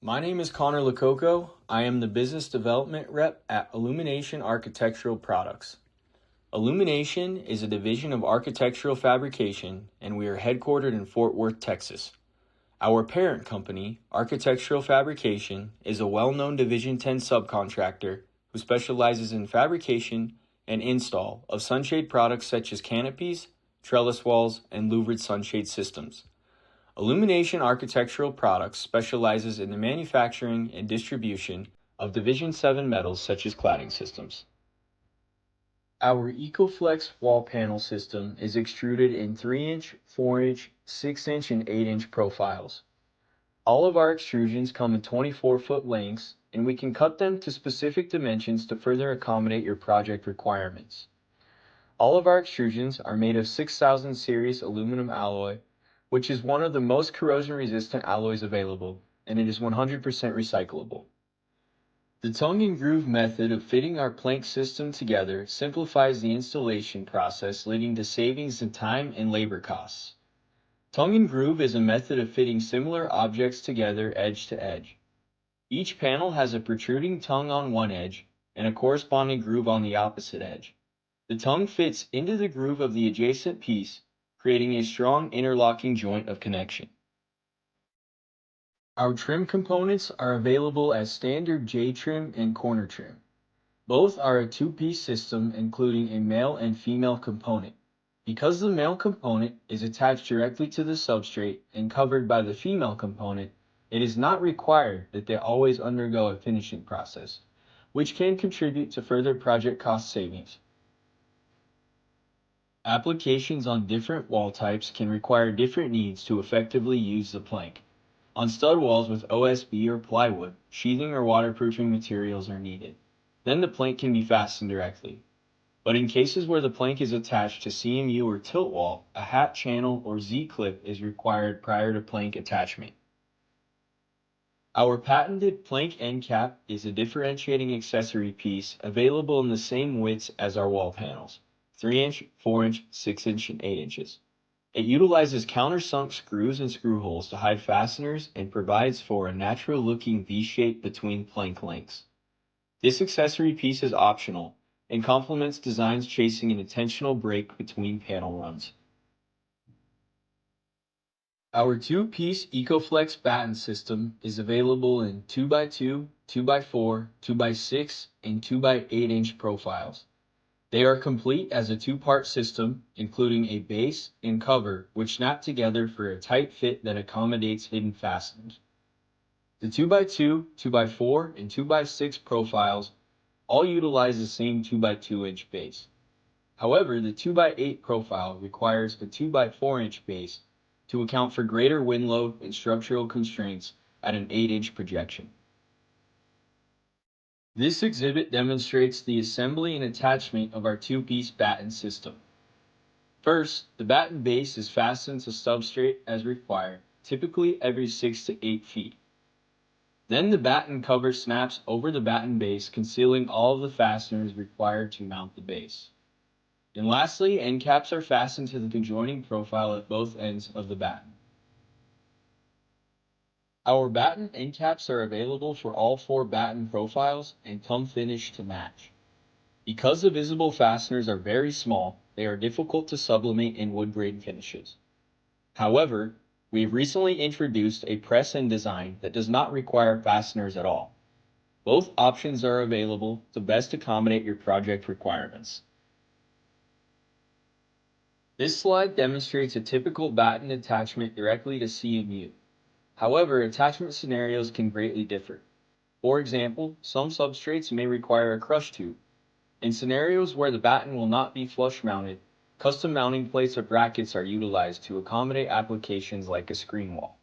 My name is Connor Lococo. I am the Business Development Rep at Alumination Architectural Products. Alumination is a division of architectural fabrication, and we are headquartered in Fort Worth, Texas. Our parent company, Architectural Fabrication, is a well-known Division 10 subcontractor who specializes in fabrication and install of sunshade products such as canopies, trellis walls, and louvered sunshade systems. Alumination Architectural Products specializes in the manufacturing and distribution of Division 7 metals such as cladding systems. Our EcoFlex wall panel system is extruded in 3-inch, 4-inch, 6-inch, and 8-inch profiles. All of our extrusions come in 24-foot lengths, and we can cut them to specific dimensions to further accommodate your project requirements. All of our extrusions are made of 6000 series aluminum alloy, which is one of the most corrosion-resistant alloys available, and it is 100% recyclable. The tongue and groove method of fitting our plank system together simplifies the installation process, leading to savings in time and labor costs. Tongue and groove is a method of fitting similar objects together edge to edge. Each panel has a protruding tongue on one edge and a corresponding groove on the opposite edge. The tongue fits into the groove of the adjacent piece, creating a strong interlocking joint of connection. Our trim components are available as standard J-trim and corner trim. Both are a two-piece system including a male and female component. Because the male component is attached directly to the substrate and covered by the female component, it is not required that they always undergo a finishing process, which can contribute to further project cost savings. Applications on different wall types can require different needs to effectively use the plank. On stud walls with OSB or plywood, sheathing or waterproofing materials are needed. Then the plank can be fastened directly. But in cases where the plank is attached to CMU or tilt wall, a hat channel or Z-clip is required prior to plank attachment. Our patented plank end cap is a differentiating accessory piece available in the same widths as our wall panels. 3-inch, 4-inch, 6-inch, and 8 inches. It utilizes countersunk screws and screw holes to hide fasteners and provides for a natural-looking V-shape between plank lengths. This accessory piece is optional and complements designs chasing an intentional break between panel runs. Our two-piece EcoFlex batten system is available in 2x2, 2x4, 2x6, and 2x8-inch profiles. They are complete as a two-part system, including a base and cover, which snap together for a tight fit that accommodates hidden fasteners. The 2x2, 2x4, and 2x6 profiles all utilize the same 2x2-inch base. However, the 2x8 profile requires a 2x4-inch base to account for greater wind load and structural constraints at an 8-inch projection. This exhibit demonstrates the assembly and attachment of our two-piece batten system. First, the batten base is fastened to substrate as required, typically every 6 to 8 feet. Then the batten cover snaps over the batten base, concealing all of the fasteners required to mount the base. And lastly, end caps are fastened to the conjoining profile at both ends of the batten. Our batten end caps are available for all 4 batten profiles and come finished to match. Because the visible fasteners are very small, they are difficult to sublimate in wood grade finishes. However, we have recently introduced a press end design that does not require fasteners at all. Both options are available to best accommodate your project requirements. This slide demonstrates a typical batten attachment directly to CMU. However, attachment scenarios can greatly differ. For example, some substrates may require a crush tube. In scenarios where the batten will not be flush mounted, custom mounting plates or brackets are utilized to accommodate applications like a screen wall.